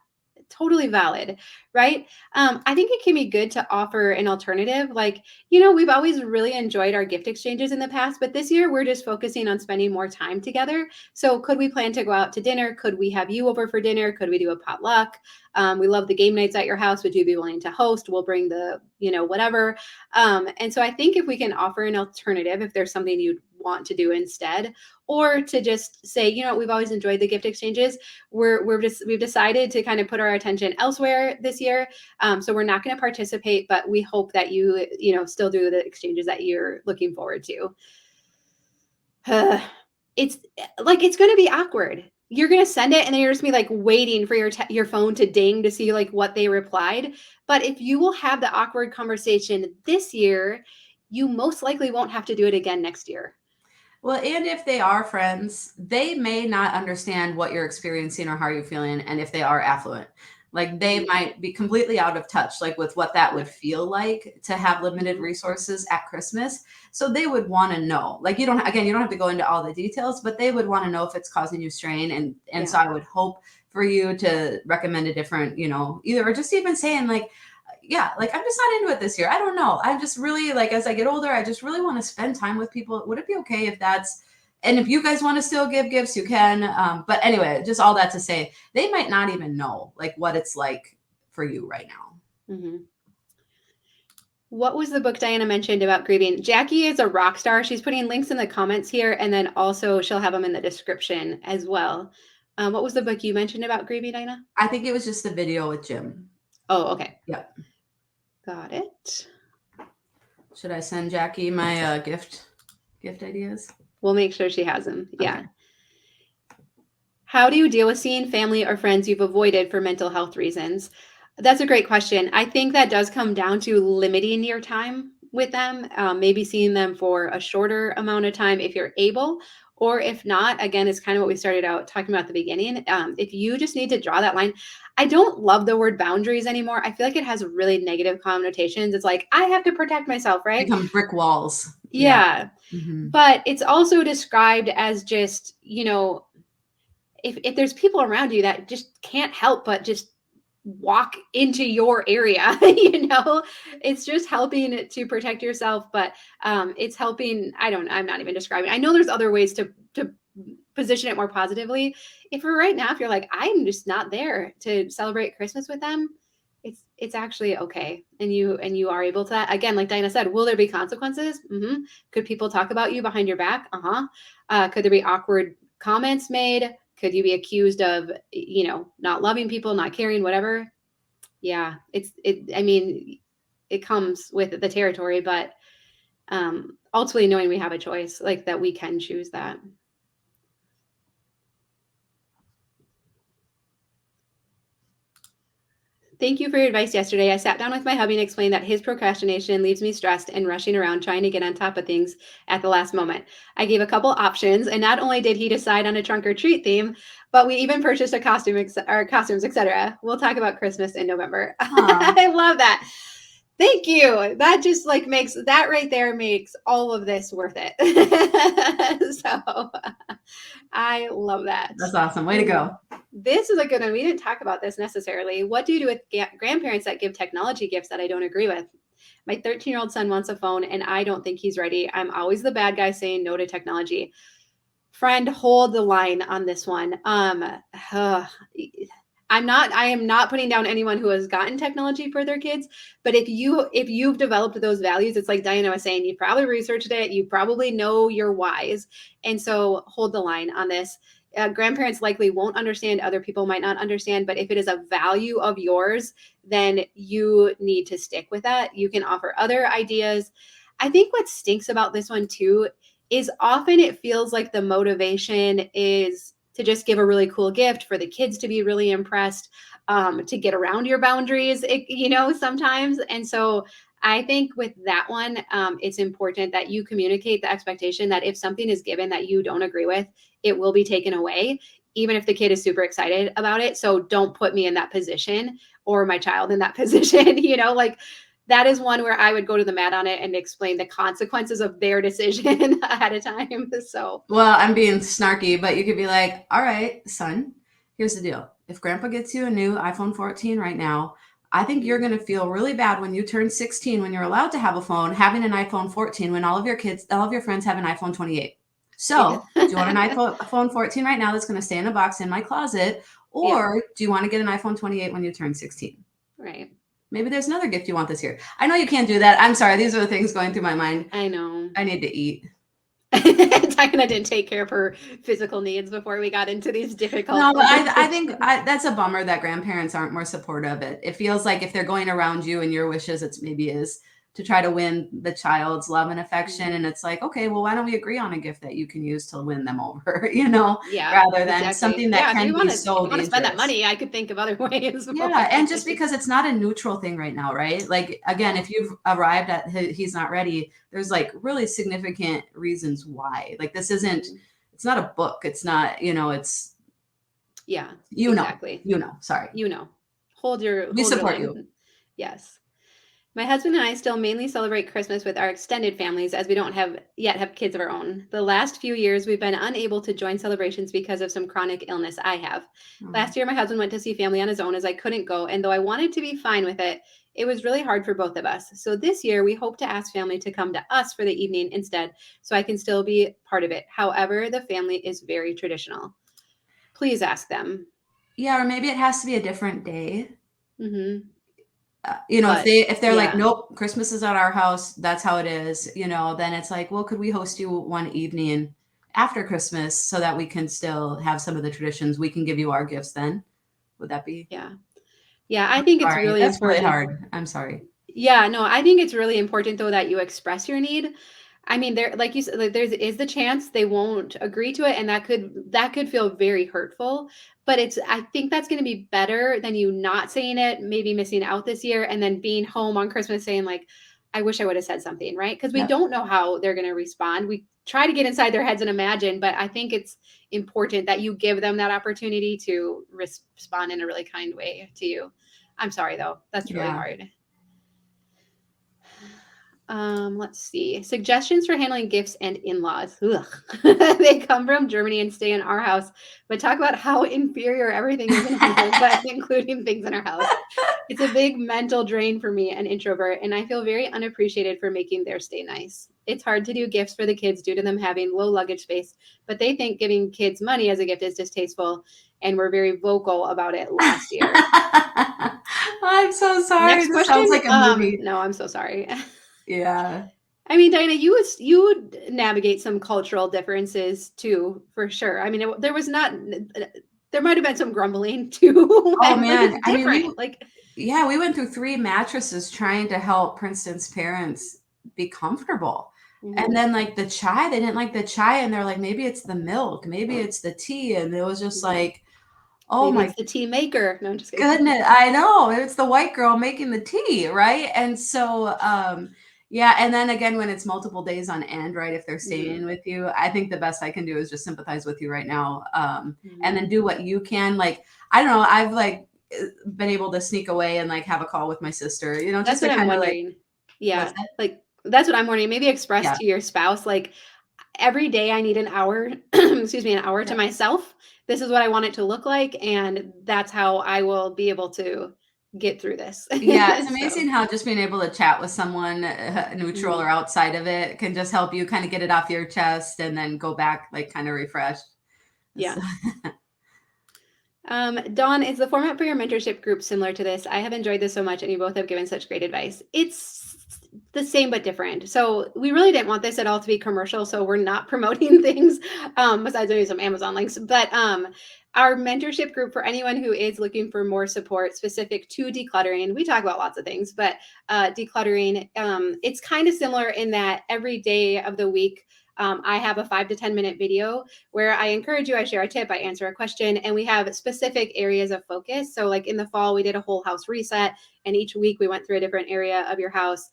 [SPEAKER 2] Totally valid, right? I think it can be good to offer an alternative. Like, we've always really enjoyed our gift exchanges in the past, but this year we're just focusing on spending more time together. So, could we plan to go out to dinner? Could we have you over for dinner? Could we do a potluck? We love the game nights at your house. Would you be willing to host? We'll bring the, whatever. And so I think if we can offer an alternative, if there's something you'd want to do instead, or to just say, we've always enjoyed the gift exchanges. We've decided to kind of put our attention elsewhere this year. So we're not going to participate, but we hope that you still do the exchanges that you're looking forward to. It's like, it's going to be awkward. You're going to send it and then you're just be like waiting for your phone to ding to see like what they replied. But if you will have the awkward conversation this year, you most likely won't have to do it again next year.
[SPEAKER 1] Well, and if they are friends, they may not understand what you're experiencing or how you're feeling. And if they are affluent, like they might be completely out of touch, like with what that would feel like to have limited resources at Christmas. So they would want to know, like, you don't have to go into all the details, but they would want to know if it's causing you strain. And so I would hope for you to recommend a different, either, or just even saying like, yeah, like I'm just not into it this year. I don't know. I'm just really like, as I get older, I just really want to spend time with people. Would it be okay if and if you guys want to still give gifts, you can. But anyway, just all that to say, they might not even know like what it's like for you right now.
[SPEAKER 2] What was the book Diana mentioned about grieving? Jackie is a rock star. She's putting links in the comments here, and then also she'll have them in the description as well. What was the book you mentioned about grieving, Diana?
[SPEAKER 1] I think it was just the video with Jim.
[SPEAKER 2] Oh, okay.
[SPEAKER 1] Yep.
[SPEAKER 2] Got it.
[SPEAKER 1] Should I send Jackie my gift ideas?
[SPEAKER 2] We'll make sure she has them. Yeah.
[SPEAKER 1] Okay.
[SPEAKER 2] How do you deal with seeing family or friends you've avoided for mental health reasons? That's a great question. I think that does come down to limiting your time with them, maybe seeing them for a shorter amount of time if you're able, or if not, again, it's kind of what we started out talking about at the beginning. If you just need to draw that line, I don't love the word boundaries anymore. I feel like it has really negative connotations. It's like, I have to protect myself, right?
[SPEAKER 1] Become brick walls.
[SPEAKER 2] Yeah.
[SPEAKER 1] Mm-hmm.
[SPEAKER 2] But it's also described as just, if there's people around you that just can't help but just walk into your area, it's just helping to protect yourself, but it's helping. I'm not even describing. I know there's other ways to position it more positively. If you're like, I'm just not there to celebrate Christmas with them, it's actually okay. And you are able to, again, like Diana said, will there be consequences? Could people talk about you behind your back? Could there be awkward comments made? Could you be accused of, not loving people, not caring, whatever? Yeah, it comes with the territory, but ultimately knowing we have a choice, like that we can choose that. Thank you for your advice yesterday. I sat down with my hubby and explained that his procrastination leaves me stressed and rushing around trying to get on top of things at the last moment. I gave a couple options, and not only did he decide on a trunk or treat theme, but we even purchased a costume or costumes, etc. We'll talk about Christmas in November.
[SPEAKER 1] Aw.
[SPEAKER 2] I love that. Thank you. That just like makes that right there makes all of this worth it. So I love that.
[SPEAKER 1] That's awesome. Way to go.
[SPEAKER 2] This is a good one. We didn't talk about this necessarily. What do you do with grandparents that give technology gifts that I don't agree with? My 13-year-old son wants a phone and I don't think he's ready. I'm always the bad guy saying no to technology. Friend, hold the line on this one. I am not putting down anyone who has gotten technology for their kids, but if you've developed those values, it's like Diana was saying, you probably researched it, you probably know your whys. And so hold the line on this. Grandparents likely won't understand, other people might not understand, but if it is a value of yours, then you need to stick with that. You can offer other ideas. I think what stinks about this one too is often it feels like the motivation is to just give a really cool gift for the kids to be really impressed, to get around your boundaries, sometimes. And so I think with that one, it's important that you communicate the expectation that if something is given that you don't agree with, it will be taken away, even if the kid is super excited about it. So don't put me in that position or my child in that position, like that is one where I would go to the mat on it and explain the consequences of their decision ahead of time. So,
[SPEAKER 1] well, I'm being snarky, but you could be like, all right, son, here's the deal. If grandpa gets you a new iPhone 14 right now, I think you're going to feel really bad when you turn 16, when you're allowed to have a phone, having an iPhone 14, when all of your friends have an iPhone 28. So do you want an iPhone 14 right now that's going to stay in a box in my closet? Or do you want to get an iPhone 28 when you turn 16?
[SPEAKER 2] Right.
[SPEAKER 1] Maybe there's another gift you want this year. I know you can't do that. I'm sorry. These are the things going through my mind.
[SPEAKER 2] I know.
[SPEAKER 1] I need to eat.
[SPEAKER 2] Diana didn't take care of her physical needs before we got into these difficult.
[SPEAKER 1] No, but I think that's a bummer that grandparents aren't more supportive. It feels like if they're going around you and your wishes, it's maybe is to try to win the child's love and affection. And it's like, okay, well, why don't we agree on a gift that you can use to win them over,
[SPEAKER 2] Yeah,
[SPEAKER 1] rather than something that can be so
[SPEAKER 2] dangerous. Spend that money, I could think of other ways.
[SPEAKER 1] Yeah, and just because it's not a neutral thing right now, right? Like, again, if you've arrived at he's not ready, there's like really significant reasons why. Like, this isn't, it's not a book. It's not, it's.
[SPEAKER 2] Yeah,
[SPEAKER 1] exactly. Sorry.
[SPEAKER 2] We
[SPEAKER 1] support you.
[SPEAKER 2] Yes. My husband and I still mainly celebrate Christmas with our extended families as we don't yet have kids of our own. The last few years, we've been unable to join celebrations because of some chronic illness I have. Last year, my husband went to see family on his own as I couldn't go, and though I wanted to be fine with it, it was really hard for both of us. So this year, we hope to ask family to come to us for the evening instead, so I can still be part of it. However, the family is very traditional. Please ask them.
[SPEAKER 1] Yeah, or maybe it has to be a different day.
[SPEAKER 2] Mm-hmm.
[SPEAKER 1] If they're like, nope, Christmas is at our house, that's how it is, then it's like, well, could we host you one evening after Christmas so that we can still have some of the traditions? We can give you our gifts then. Would that be?
[SPEAKER 2] Yeah. I think it's really
[SPEAKER 1] that's
[SPEAKER 2] important.
[SPEAKER 1] really hard. I'm sorry.
[SPEAKER 2] Yeah, no, I think it's really important though that you express your need. I mean, there, like you said, like, is the chance they won't agree to it, and that could feel very hurtful. But I think that's going to be better than you not saying it, maybe missing out this year, and then being home on Christmas saying like, I wish I would have said something, right? Because we don't know how they're going to respond. We try to get inside their heads and imagine, but I think it's important that you give them that opportunity to respond in a really kind way to you. I'm sorry though, that's really hard. Let's see. Suggestions for handling gifts and in-laws. They come from Germany and stay in our house, but talk about how inferior everything is in Hungary, but including things in our house. It's a big mental drain for me, an introvert, and I feel very unappreciated for making their stay nice. It's hard to do gifts for the kids due to them having low luggage space, but they think giving kids money as a gift is distasteful, and were very vocal about it last year.
[SPEAKER 1] I'm so sorry.
[SPEAKER 2] Next question.
[SPEAKER 1] Sounds like a movie.
[SPEAKER 2] No, I'm so sorry.
[SPEAKER 1] Yeah.
[SPEAKER 2] I mean, Diana, you would navigate some cultural differences too, for sure. I mean, there might have been some grumbling too.
[SPEAKER 1] Oh man,
[SPEAKER 2] I mean,
[SPEAKER 1] we went through 3 mattresses trying to help Princeton's parents be comfortable. Mm-hmm. And then like the chai, they didn't like the chai, and they're like, maybe it's the milk, maybe it's the tea, and it was just like, Oh
[SPEAKER 2] Maybe
[SPEAKER 1] my
[SPEAKER 2] it's the tea maker. No, I'm just kidding.
[SPEAKER 1] goodness, I know. It's the white girl making the tea, right? And so, yeah, and then again, when it's multiple days on end, right? If they're staying with you, I think the best I can do is just sympathize with you right now, and then do what you can. Like, I don't know, I've like been able to sneak away and like have a call with my sister, you know, just
[SPEAKER 2] That's
[SPEAKER 1] to
[SPEAKER 2] what I'm
[SPEAKER 1] kind of like,
[SPEAKER 2] wondering.
[SPEAKER 1] what's
[SPEAKER 2] Yeah,
[SPEAKER 1] that?
[SPEAKER 2] like, that's what I'm wondering. Maybe express
[SPEAKER 1] Yeah,
[SPEAKER 2] to your spouse, like, every day I need an hour, excuse me, an hour to
[SPEAKER 1] yeah.
[SPEAKER 2] myself. This is what I want it to look like, and that's how I will be able to get through this.
[SPEAKER 1] Yeah, it's
[SPEAKER 2] So,
[SPEAKER 1] amazing how just being able to chat with someone neutral
[SPEAKER 2] mhm,
[SPEAKER 1] or outside of it can just help you kind of get it off your chest and then go back like kind of refreshed.
[SPEAKER 2] yeah.
[SPEAKER 1] So,
[SPEAKER 2] Dawn, is the format for your mentorship group similar to this? I have enjoyed this so much, and you both have given such great advice. It's the same but different. So we really didn't want this at all to be commercial, so we're not promoting things besides maybe some Amazon links. But our mentorship group for anyone who is looking for more support specific to decluttering, we talk about lots of things, but decluttering, it's kind of similar in that every day of the week. I have a 5 to 10 minute video where I encourage you, I share a tip, I answer a question, and we have specific areas of focus. So, like in the fall, we did a whole house reset, and each week we went through a different area of your house.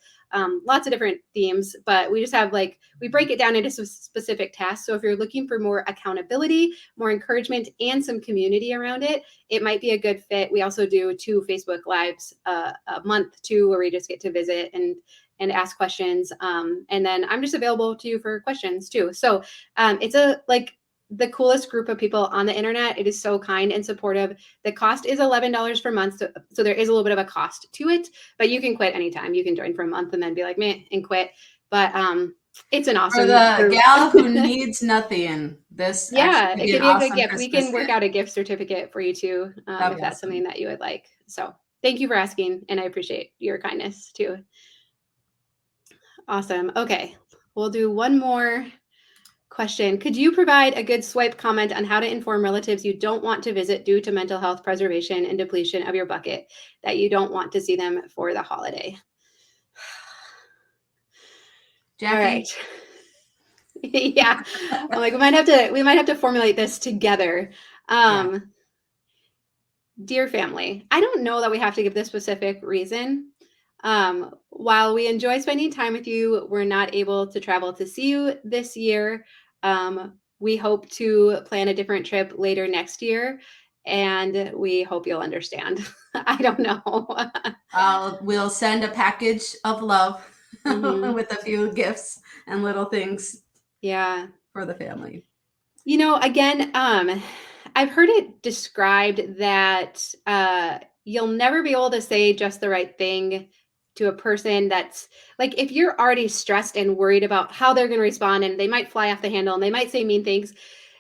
[SPEAKER 2] Lots of different themes, but we just have like, we break it down into some specific tasks. So, if you're looking for more accountability, more encouragement, and some community around it, it might be a good fit. We also do 2 Facebook Lives a month too, where we just get to visit and ask questions. And then I'm just available to you for questions too. So it's a like the coolest group of people on the internet. It is so kind and supportive. The cost is $11 per month. So there is a little bit of a cost to it, but you can quit anytime. You can join for a month and then be like, meh, and quit. But it's an
[SPEAKER 1] for
[SPEAKER 2] awesome
[SPEAKER 1] the
[SPEAKER 2] group.
[SPEAKER 1] gal who needs nothing, this actually
[SPEAKER 2] Yeah,
[SPEAKER 1] could
[SPEAKER 2] it
[SPEAKER 1] be an
[SPEAKER 2] could be a good
[SPEAKER 1] awesome
[SPEAKER 2] gift. We
[SPEAKER 1] Christmas
[SPEAKER 2] can work
[SPEAKER 1] gift.
[SPEAKER 2] out a gift certificate for you too,
[SPEAKER 1] That'd
[SPEAKER 2] if
[SPEAKER 1] be
[SPEAKER 2] that's something
[SPEAKER 1] awesome.
[SPEAKER 2] that you would like. So thank you for asking, and I appreciate your kindness too. Awesome. Okay, we'll do one more question. Could you provide a good swipe comment on how to inform relatives you don't want to visit due to mental health preservation and depletion of your bucket, that you don't want to see them for the holiday? All right.
[SPEAKER 1] Jackie?
[SPEAKER 2] Yeah. I'm like, we might have to formulate this together.
[SPEAKER 1] Yeah.
[SPEAKER 2] Um, Dear family, I don't know that we have to give this specific reason. While we enjoy spending time with you, we're not able to travel to see you this year. We hope to plan a different trip later next year, and we hope you'll understand. I don't know.
[SPEAKER 1] We'll send a package of love
[SPEAKER 2] Hmm.
[SPEAKER 1] with a few gifts and little things
[SPEAKER 2] Yeah.
[SPEAKER 1] for the family.
[SPEAKER 2] Again, I've heard it described that you'll never be able to say just the right thing to a person that's like, if you're already stressed and worried about how they're going to respond and they might fly off the handle and they might say mean things,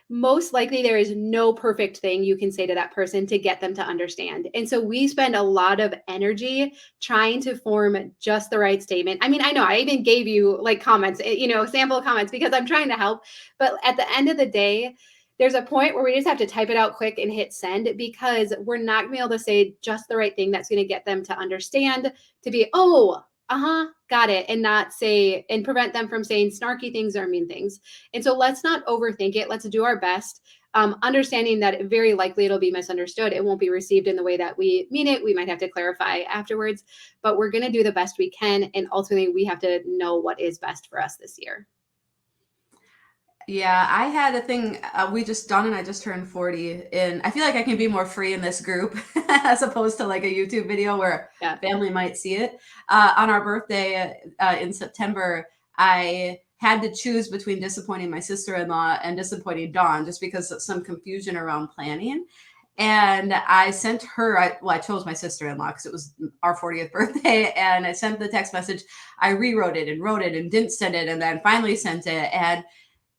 [SPEAKER 2] most likely there is no perfect thing you can say to that person to get them to understand. And so we spend a lot of energy trying to form just the right statement. I mean, I know I even gave you like comments, sample comments because I'm trying to help. But at the end of the day, there's a point where we just have to type it out quick and hit send because we're not going to be able to say just the right thing that's going to get them to understand, to be, oh, got it, and not say and prevent them from saying snarky things or mean things. And so let's not overthink it. Let's do our best, understanding that very likely it'll be misunderstood. It won't be received in the way that we mean it. We might have to clarify afterwards, but we're going to do the best we can. And ultimately, we have to know what is best for us this year.
[SPEAKER 1] Yeah, I had a thing. Dawn and I just turned 40, and I feel like I can be more free in this group as opposed to like a YouTube video where
[SPEAKER 2] Yeah.
[SPEAKER 1] family might see it. On our birthday in September, I had to choose between disappointing my sister-in-law and disappointing Dawn just because of some confusion around planning. And I sent her, I chose my sister-in-law because it was our 40th birthday. And I sent the text message. I rewrote it and wrote it and didn't send it. And then finally sent it.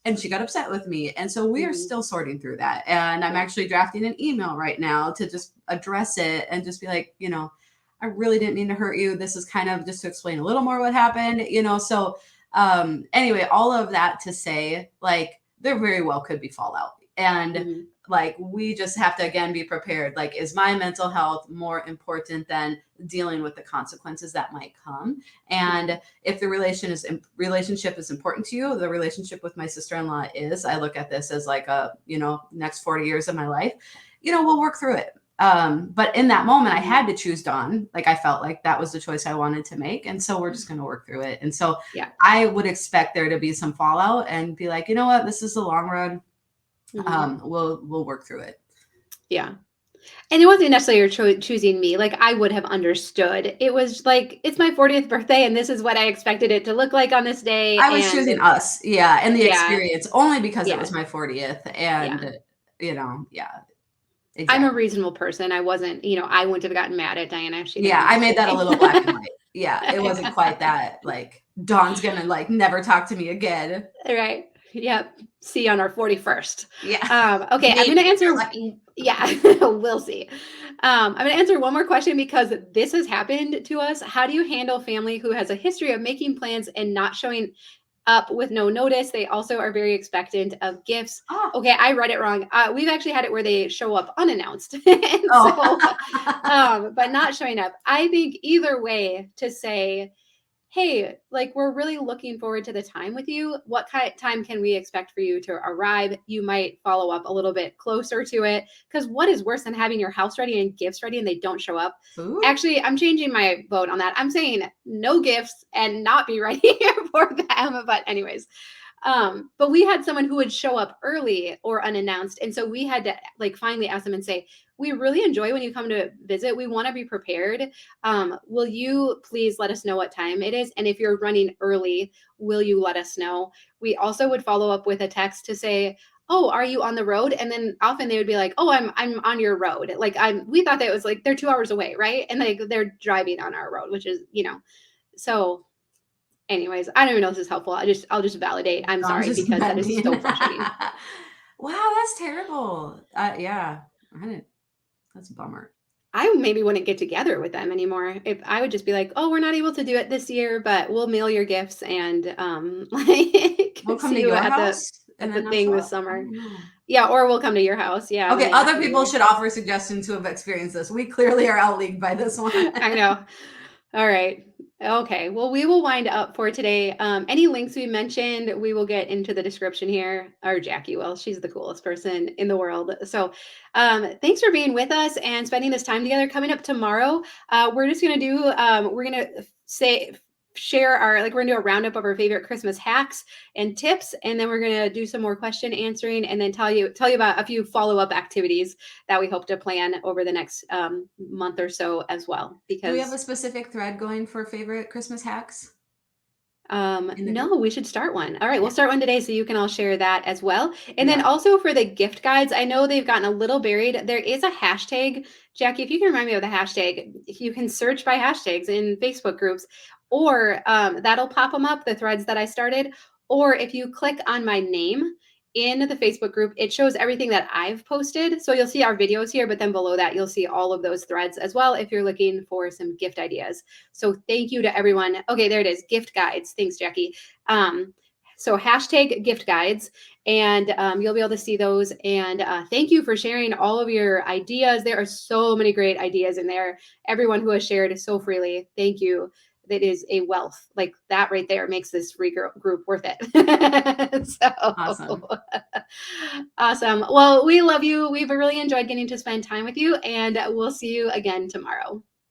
[SPEAKER 1] And she got upset with me. And so we are
[SPEAKER 2] Mhm.
[SPEAKER 1] still sorting through that. And I'm
[SPEAKER 2] Yeah.
[SPEAKER 1] actually drafting an email right now to just address it and just be like, I really didn't mean to hurt you. This is kind of just to explain a little more what happened. So anyway, all of that to say, like, there very well could be fallout. And
[SPEAKER 2] Mhm.
[SPEAKER 1] like, we just have to, again, be prepared. Like, is my mental health more important than dealing with the consequences that might come? And if the relationship is important to you, the relationship with my sister-in-law is, I look at this as like next 40 years of my life. we'll work through it. But in that moment, I had to choose Dawn. Like I felt like that was the choice I wanted to make. And so we're just going to work through it. And so
[SPEAKER 2] Yeah.
[SPEAKER 1] I would expect there to be some fallout and be like, you know what, this is the long run. We'll work through it.
[SPEAKER 2] Yeah. And it wasn't necessarily choosing me. Like I would have understood. It was like, it's my 40th birthday and this is what I expected it to look like on this day.
[SPEAKER 1] I was choosing us. Yeah. And the experience only because it was my 40th. And,
[SPEAKER 2] Exactly. I'm a reasonable person. I wasn't, I wouldn't have gotten mad at Diana if she didn't.
[SPEAKER 1] I made that a little black and white. Yeah. It wasn't quite that like Dawn's going to like never talk to me again.
[SPEAKER 2] Right. Yep. See you on our 41st.
[SPEAKER 1] Yeah.
[SPEAKER 2] Okay. I'm going to answer. Yeah, we'll see. I'm going to answer one more question because this has happened to us. How do you handle family who has a history of making plans and not showing up with no notice? They also are very expectant of gifts.
[SPEAKER 1] Oh.
[SPEAKER 2] Okay, I read it wrong. We've actually had it where they show up unannounced. But not showing up. I think either way to say, hey, like we're really looking forward to the time with you. What kind of time can we expect for you to arrive? You might follow up a little bit closer to it, because what is worse than having your house ready and gifts ready and they don't show up?
[SPEAKER 1] Ooh.
[SPEAKER 2] Actually, I'm changing my vote on that. I'm saying no gifts and not be ready for them. But anyways, but we had someone who would show up early or unannounced. And so we had to like finally ask them and say, we really enjoy when you come to visit. We want to be prepared. Will you please let us know what time it is? And if you're running early, will you let us know? We also would follow up with a text to say, oh, are you on the road? And then often they would be like, oh, I'm on your road. Like we thought that it was like, they're 2 hours away. Right. And like, they're driving on our road, which is, so anyways, I don't even know if this is helpful. I'll just validate. I'm sorry because that is so frustrating.
[SPEAKER 1] Wow, that's terrible. Yeah. That's a bummer.
[SPEAKER 2] I maybe wouldn't get together with them anymore. If I would just be like, oh, we're not able to do it this year, but we'll mail your gifts and like
[SPEAKER 1] we'll come to your house
[SPEAKER 2] at the thing this summer. Yeah, or we'll come to your house. Yeah.
[SPEAKER 1] Okay, other people should offer suggestions who have experienced this. We clearly are outleagued by this one.
[SPEAKER 2] I know. All right. Okay. Well, we will wind up for today. Any links we mentioned, we will get into the description here. Or Jackie will. She's the coolest person in the world. So thanks for being with us and spending this time together. Coming up tomorrow, we're just going to do, we're going to share we're gonna do a roundup of our favorite Christmas hacks and tips, and then we're gonna do some more question answering, and then tell you about a few follow-up activities that we hope to plan over the next month or so as well. Because
[SPEAKER 1] do we have a specific thread going for favorite Christmas hacks?
[SPEAKER 2] No, we should start one. All right, we'll start one today so you can all share that as well. And then also for the gift guides, I know they've gotten a little buried. There is a hashtag. Jackie, if you can remind me of the hashtag, you can search by hashtags in Facebook groups, or that'll pop them up, the threads that I started. Or if you click on my name in the Facebook group, it shows everything that I've posted. So you'll see our videos here, but then below that, you'll see all of those threads as well if you're looking for some gift ideas. So thank you to everyone. Okay, there it is, gift guides. Thanks, Jackie. So hashtag gift guides, and you'll be able to see those. And thank you for sharing all of your ideas. There are so many great ideas in there. Everyone who has shared so freely, thank you. That is a wealth. Like that right there makes this free group worth it. So
[SPEAKER 1] awesome.
[SPEAKER 2] Awesome. Well, we love you. We've really enjoyed getting to spend time with you, and we'll see you again tomorrow.